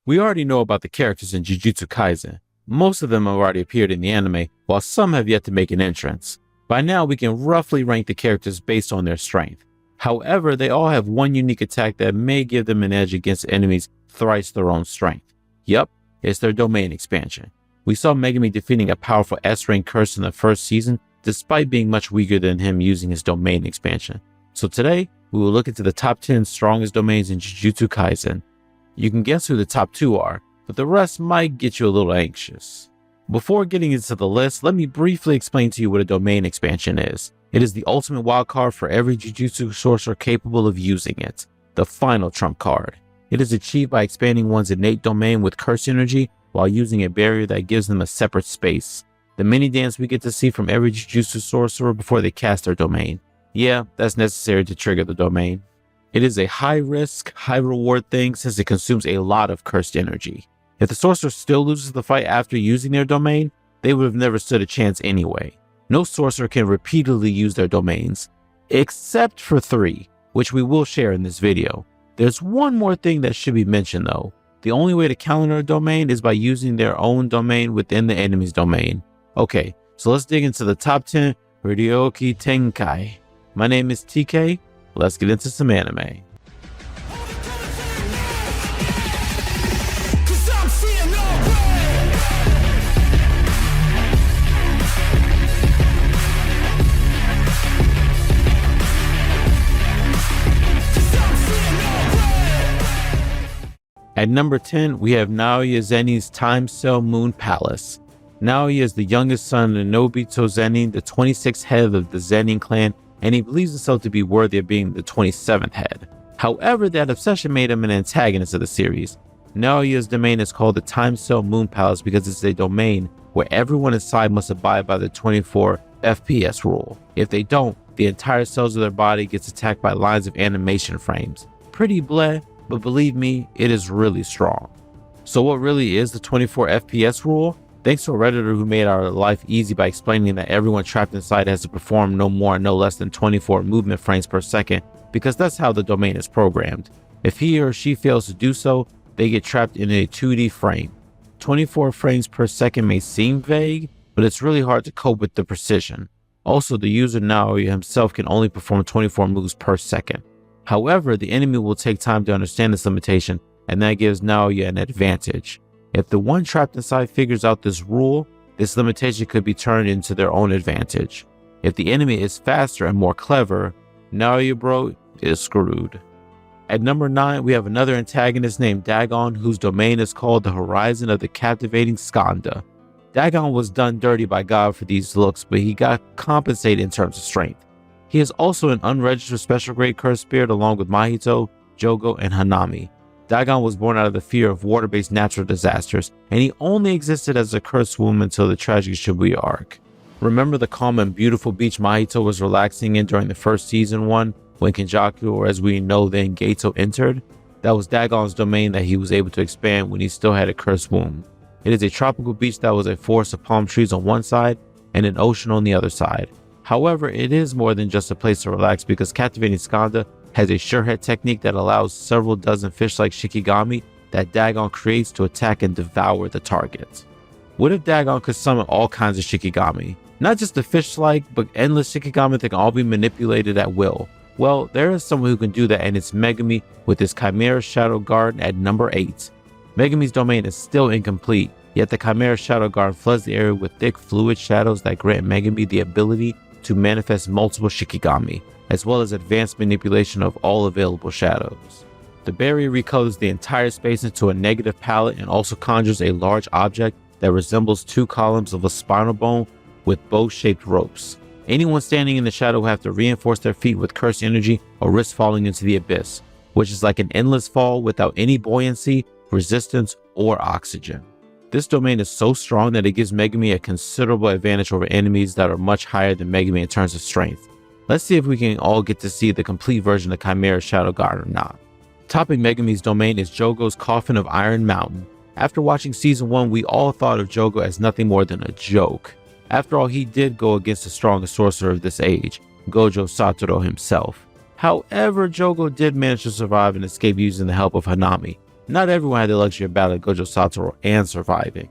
We already know about the characters in Jujutsu Kaisen. Most of them have already appeared in the anime, while some have yet to make an entrance. By now, we can roughly rank the characters based on their strength. However, they all have one unique attack that may give them an edge against enemies thrice their own strength. Yup, it's their domain expansion. We saw Megumi defeating a powerful S-rank curse in the first season, despite being much weaker than him using his domain expansion. So today, we will look into the top 10 strongest domains in Jujutsu Kaisen. You can guess who the top 2 are, but the rest might get you a little anxious. Before getting into the list, let me briefly explain to you what a domain expansion is. It is the ultimate wildcard for every Jujutsu sorcerer capable of using it, the final trump card. It is achieved by expanding one's innate domain with curse energy while using a barrier that gives them a separate space. The mini dance we get to see from every Jujutsu sorcerer before they cast their domain. Yeah, that's necessary to trigger the domain. It is a high risk, high reward thing since it consumes a lot of cursed energy. If the sorcerer still loses the fight after using their domain, they would have never stood a chance anyway. No sorcerer can repeatedly use their domains, except for 3, which we will share in this video. There's one more thing that should be mentioned though. The only way to counter a domain is by using their own domain within the enemy's domain. Okay, so let's dig into the top 10 Ryoki Tenkai. My name is TK. Let's get into some anime. At number 10, we have Naoya Zenin's Time Cell Moon Palace. Naoya is the youngest son of Nobito Zenin, the 26th head of the Zenin clan, and he believes himself to be worthy of being the 27th head. However, that obsession made him an antagonist of the series. Naoya's domain is called the Time Cell Moon Palace because it's a domain where everyone inside must abide by the 24 FPS rule. If they don't, the entire cells of their body gets attacked by lines of animation frames. Pretty bleh, but believe me, it is really strong. So what really is the 24 FPS rule? Thanks to a Redditor who made our life easy by explaining that everyone trapped inside has to perform no more and no less than 24 movement frames per second, because that's how the domain is programmed. If he or she fails to do so, they get trapped in a 2D frame. 24 frames per second may seem vague, but it's really hard to cope with the precision. Also, the user Naoya himself can only perform 24 moves per second. However, the enemy will take time to understand this limitation, and that gives Naoya an advantage. If the one trapped inside figures out this rule, this limitation could be turned into their own advantage. If the enemy is faster and more clever, Naoya bro is screwed. At number 9, we have another antagonist named Dagon, whose domain is called the Horizon of the Captivating Skanda. Dagon was done dirty by God for these looks, but he got compensated in terms of strength. He is also an unregistered special grade cursed spirit along with Mahito, Jogo, and Hanami. Dagon was born out of the fear of water-based natural disasters, and he only existed as a cursed womb until the tragic Shibuya arc. Remember the calm and beautiful beach Mahito was relaxing in during the first season 1 when Kenjaku, or as we know then Gato, entered? That was Dagon's domain that he was able to expand when he still had a cursed womb. It is a tropical beach that was a forest of palm trees on one side and an ocean on the other side. However, it is more than just a place to relax because Captivating Skanda has a surehead technique that allows several dozen fish-like Shikigami that Dagon creates to attack and devour the target. What if Dagon could summon all kinds of Shikigami? Not just the fish-like, but endless Shikigami that can all be manipulated at will. Well, there is someone who can do that, and it's Megumi with his Chimera Shadow Guard at number 8. Megumi's domain is still incomplete, yet the Chimera Shadow Guard floods the area with thick fluid shadows that grant Megumi the ability to manifest multiple Shikigami, as well as advanced manipulation of all available shadows. The barrier recolors the entire space into a negative palette and also conjures a large object that resembles 2 columns of a spinal bone with bow-shaped ropes. Anyone standing in the shadow will have to reinforce their feet with cursed energy or risk falling into the abyss, which is like an endless fall without any buoyancy, resistance, or oxygen. This domain is so strong that it gives Megumi a considerable advantage over enemies that are much higher than Megumi in terms of strength. Let's see if we can all get to see the complete version of Chimera Shadow Guard or not. Topping Megumi's domain is Jogo's Coffin of Iron Mountain. After watching season 1, we all thought of Jogo as nothing more than a joke. After all, he did go against the strongest sorcerer of this age, Gojo Satoru himself. However, Jogo did manage to survive and escape using the help of Hanami. Not everyone had the luxury of battling Gojo Satoru and surviving.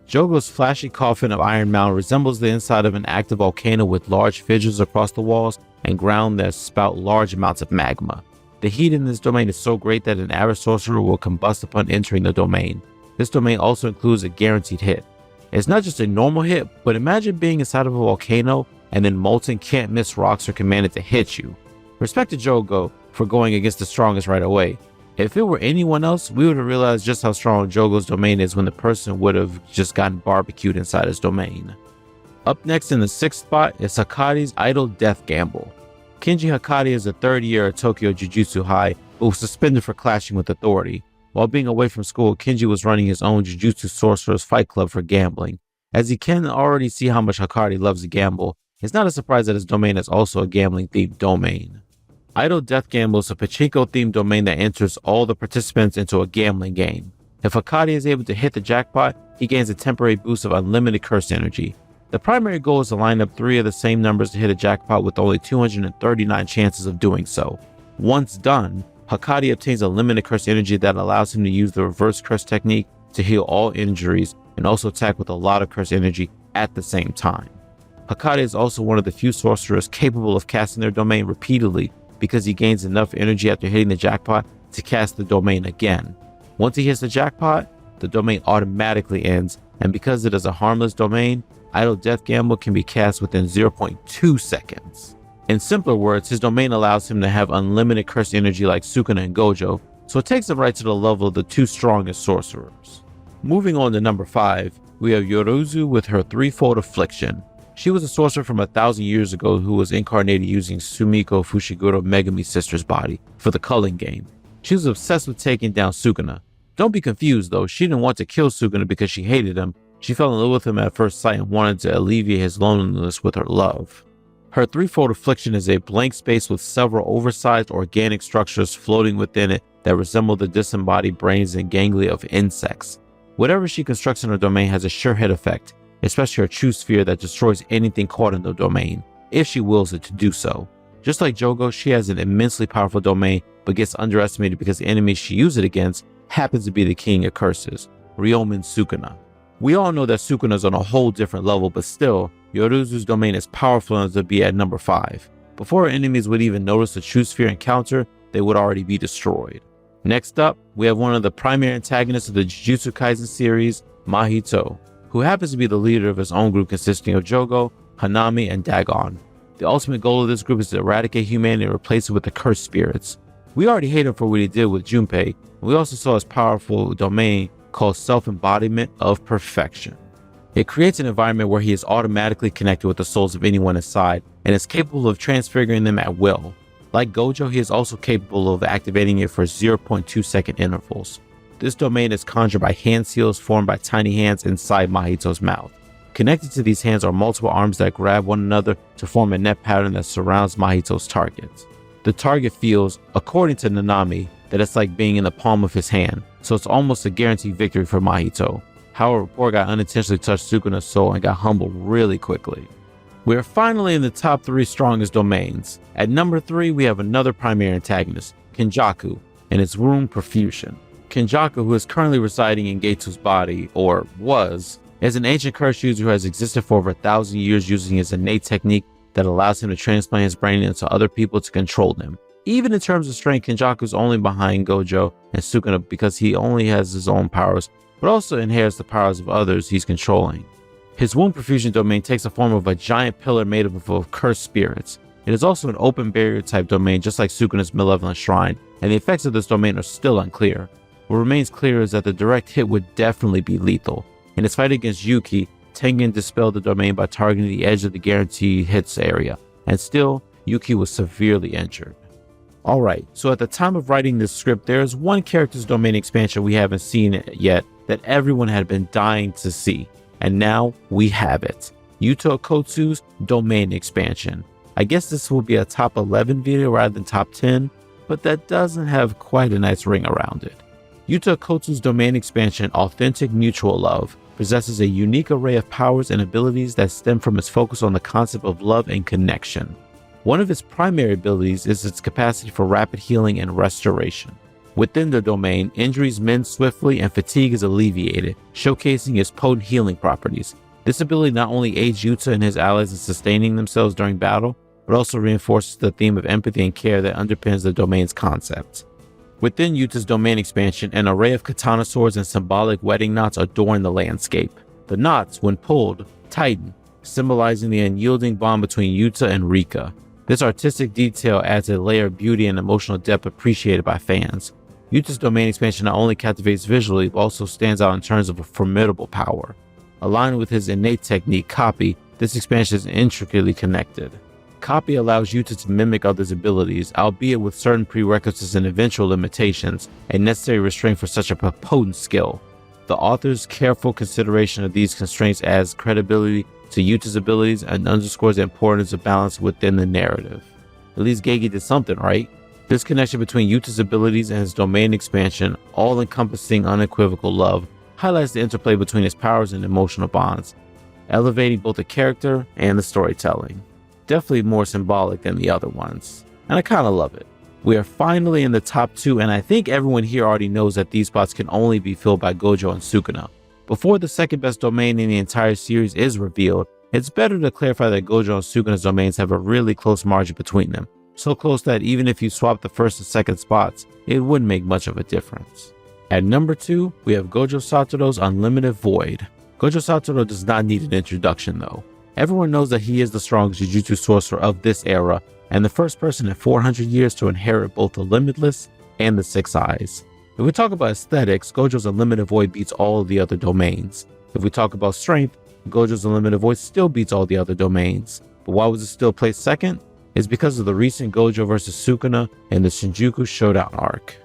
Jogo's flashy coffin of Iron Mound resembles the inside of an active volcano with large fissures across the walls and ground that spout large amounts of magma. The heat in this domain is so great that an average sorcerer will combust upon entering the domain. This domain also includes a guaranteed hit. It's not just a normal hit, but imagine being inside of a volcano and then molten can't miss rocks are commanded to hit you. Respect to Jogo for going against the strongest right away. If it were anyone else, we would have realized just how strong Jogo's domain is when the person would have just gotten barbecued inside his domain. Up next in the 6th spot is Hakari's Idle Death Gamble. Kenji Hakari is a third year at Tokyo Jujutsu High, but was suspended for clashing with authority. While being away from school, Kenji was running his own Jujutsu Sorcerer's Fight Club for gambling. As he can already see how much Hakari loves to gamble, it's not a surprise that his domain is also a gambling-themed domain. Idle Death Gamble is a pachinko-themed domain that enters all the participants into a gambling game. If Hakari is able to hit the jackpot, he gains a temporary boost of unlimited curse energy. The primary goal is to line up 3 of the same numbers to hit a jackpot with only 239 chances of doing so. Once done, Hakari obtains a limited curse energy that allows him to use the reverse curse technique to heal all injuries and also attack with a lot of curse energy at the same time. Hakari is also one of the few sorcerers capable of casting their domain repeatedly because he gains enough energy after hitting the jackpot to cast the domain again. Once he hits the jackpot, the domain automatically ends, and because it is a harmless domain, Idle Death Gamble can be cast within 0.2 seconds. In simpler words, his domain allows him to have unlimited curse energy like Sukuna and Gojo, so it takes him right to the level of the 2 strongest sorcerers. Moving on to number 5, we have Yoruzu with her threefold affliction. She was a sorcerer from 1,000 years ago who was incarnated using Sumiko Fushiguro Megami's sister's body for the culling game. She was obsessed with taking down Sukuna. Don't be confused though, she didn't want to kill Sukuna because she hated him. She fell in love with him at first sight and wanted to alleviate his loneliness with her love. Her threefold affliction is a blank space with several oversized organic structures floating within it that resemble the disembodied brains and ganglia of insects. Whatever she constructs in her domain has a sure hit effect, especially her true sphere that destroys anything caught in the domain, if she wills it to do so. Just like Jogo, she has an immensely powerful domain, but gets underestimated because the enemy she uses it against happens to be the king of curses, Ryomen Sukuna. We all know that Sukuna is on a whole different level, but still, Yoruzu's domain is powerful enough to be at number 5. Before our enemies would even notice the true sphere encounter, they would already be destroyed. Next up, we have one of the primary antagonists of the Jujutsu Kaisen series, Mahito, who happens to be the leader of his own group consisting of Jogo, Hanami, and Dagon. The ultimate goal of this group is to eradicate humanity and replace it with the cursed spirits. We already hate him for what he did with Junpei, and we also saw his powerful domain called Self-Embodiment of Perfection. It creates an environment where he is automatically connected with the souls of anyone inside and is capable of transfiguring them at will. Like Gojo, he is also capable of activating it for 0.2 second intervals. This domain is conjured by hand seals formed by tiny hands inside Mahito's mouth. Connected to these hands are multiple arms that grab one another to form a net pattern that surrounds Mahito's target. The target feels, according to Nanami, that it's like being in the palm of his hand, so it's almost a guaranteed victory for Mahito. However, poor guy unintentionally touched Sukuna's soul and got humbled really quickly. We are finally in the top 3 strongest domains. At number 3, we have another primary antagonist, Kenjaku, and its Womb Perfusion. Kenjaku, who is currently residing in Geitsu's body, or was, is an ancient curse user who has existed for over 1,000 years using his innate technique that allows him to transplant his brain into other people to control them. Even in terms of strength, Kenjaku is only behind Gojo and Sukuna because he only has his own powers, but also inherits the powers of others he's controlling. His Womb Perfusion domain takes the form of a giant pillar made up of cursed spirits. It is also an open barrier type domain just like Sukuna's Malevolent Shrine, and the effects of this domain are still unclear. What remains clear is that the direct hit would definitely be lethal. In his fight against Yuki, Tengen dispelled the domain by targeting the edge of the guaranteed hits area, and still, Yuki was severely injured. Alright, so at the time of writing this script, there is one character's domain expansion we haven't seen yet that everyone had been dying to see, and now we have it. Yuta Okkotsu's domain expansion. I guess this will be a top 11 video rather than top 10, but that doesn't have quite a nice ring around it. Yuta Okkotsu's domain expansion, Authentic Mutual Love, possesses a unique array of powers and abilities that stem from its focus on the concept of love and connection. One of its primary abilities is its capacity for rapid healing and restoration. Within the domain, injuries mend swiftly and fatigue is alleviated, showcasing its potent healing properties. This ability not only aids Yuta and his allies in sustaining themselves during battle, but also reinforces the theme of empathy and care that underpins the domain's concept. Within Uta's domain expansion, an array of katana swords and symbolic wedding knots adorn the landscape. The knots, when pulled, tighten, symbolizing the unyielding bond between Yuta and Rika. This artistic detail adds a layer of beauty and emotional depth appreciated by fans. Uta's domain expansion not only captivates visually, but also stands out in terms of a formidable power. Aligned with his innate technique, Copy, this expansion is intricately connected. Copy allows Yuta to mimic others' abilities, albeit with certain prerequisites and eventual limitations, a necessary restraint for such a potent skill. The author's careful consideration of these constraints adds credibility to Yuta's abilities and underscores the importance of balance within the narrative. At least Gege did something right. This connection between Yuta's abilities and his domain expansion, all-encompassing unequivocal love, highlights the interplay between his powers and emotional bonds, elevating both the character and the storytelling. Definitely more symbolic than the other ones, and I kind of love it. We are finally in the top 2, and I think everyone here already knows that these spots can only be filled by Gojo and Sukuna. Before the second best domain in the entire series is revealed, it's better to clarify that Gojo and Sukuna's domains have a really close margin between them, so close that even if you swap the first and second spots, it wouldn't make much of a difference. At number 2, we have Gojo Satoru's Unlimited Void. Gojo Satoru does not need an introduction though. Everyone knows that he is the strongest Jujutsu sorcerer of this era, and the first person in 400 years to inherit both the Limitless and the Six Eyes. If we talk about aesthetics, Gojo's Unlimited Void beats all of the other domains. If we talk about strength, Gojo's Unlimited Void still beats all the other domains. But why was it still placed second? It's because of the recent Gojo vs Sukuna in the Shinjuku Showdown arc.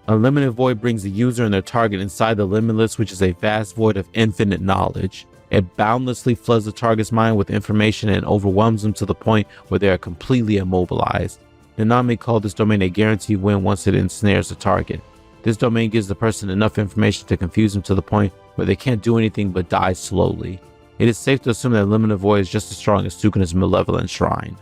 Unlimited Void brings the user and their target inside the Limitless, which is a vast void of infinite knowledge. It boundlessly floods the target's mind with information and overwhelms them to the point where they are completely immobilized. Nanami called this domain a guaranteed win once it ensnares the target. This domain gives the person enough information to confuse them to the point where they can't do anything but die slowly. It is safe to assume that Limited Void is just as strong as Sukuna's Malevolent Shrine.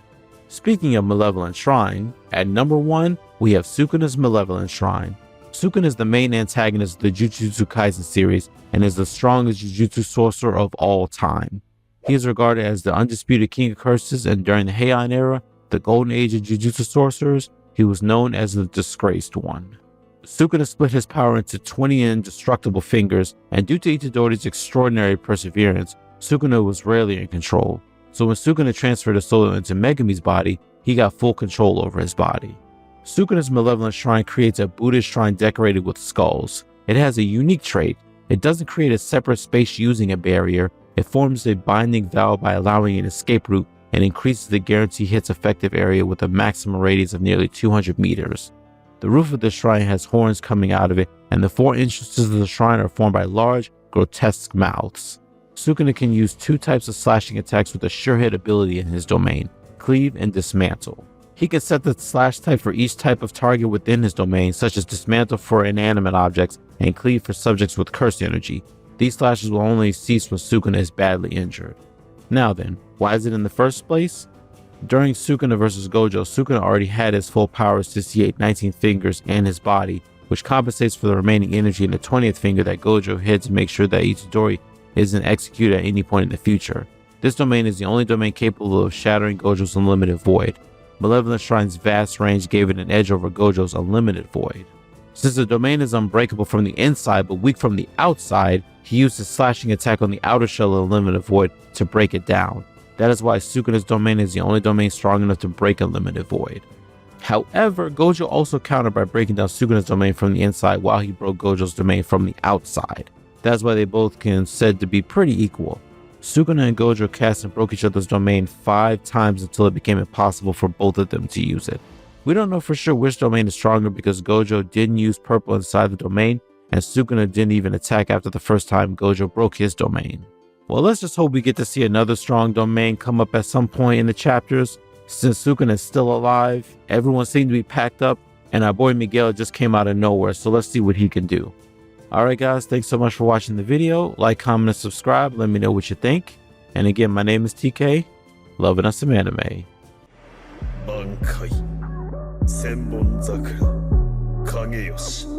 Speaking of Malevolent Shrine, at number 1, we have Sukuna's Malevolent Shrine. Sukuna is the main antagonist of the Jujutsu Kaisen series and is the strongest Jujutsu sorcerer of all time. He is regarded as the undisputed king of curses, and during the Heian era, the golden age of Jujutsu sorcerers, he was known as the Disgraced One. Sukuna split his power into 20 indestructible fingers, and due to Itadori's extraordinary perseverance, Sukuna was rarely in control. So when Sukuna transferred his soul into Megami's body, he got full control over his body. Sukuna's Malevolent Shrine creates a Buddhist shrine decorated with skulls. It has a unique trait. It doesn't create a separate space using a barrier. It forms a binding vow by allowing an escape route and increases the guarantee hit's effective area with a maximum radius of nearly 200 meters. The roof of the shrine has horns coming out of it, and the 4 entrances of the shrine are formed by large, grotesque mouths. Sukuna can use 2 types of slashing attacks with a sure hit ability in his domain, Cleave and Dismantle. He can set the slash type for each type of target within his domain, such as Dismantle for inanimate objects and Cleave for subjects with curse energy. These slashes will only cease when Sukuna is badly injured. Now then, why is it in the first place? During Sukuna vs Gojo, Sukuna already had his full powers to satiate 19 fingers and his body, which compensates for the remaining energy in the 20th finger that Gojo hid to make sure that Itadori isn't executed at any point in the future. This domain is the only domain capable of shattering Gojo's Unlimited Void. Malevolent Shrine's vast range gave it an edge over Gojo's Unlimited Void. Since the domain is unbreakable from the inside but weak from the outside, he used his slashing attack on the outer shell of Unlimited Void to break it down. That is why Sukuna's domain is the only domain strong enough to break Unlimited Void. However, Gojo also countered by breaking down Sukuna's domain from the inside while he broke Gojo's domain from the outside. That's why they both can said to be pretty equal. Sukuna and Gojo cast and broke each other's domain 5 times until it became impossible for both of them to use it. We don't know for sure which domain is stronger because Gojo didn't use purple inside the domain, and Sukuna didn't even attack after the first time Gojo broke his domain. Well, let's just hope we get to see another strong domain come up at some point in the chapters. Since Sukuna is still alive, everyone seemed to be packed up, and our boy Miguel just came out of nowhere, so let's see what he can do. Alright guys, thanks so much for watching the video. Like, comment, and subscribe. Let me know what you think. And again, my name is TK. Loving us some anime. 満開千本桜影吉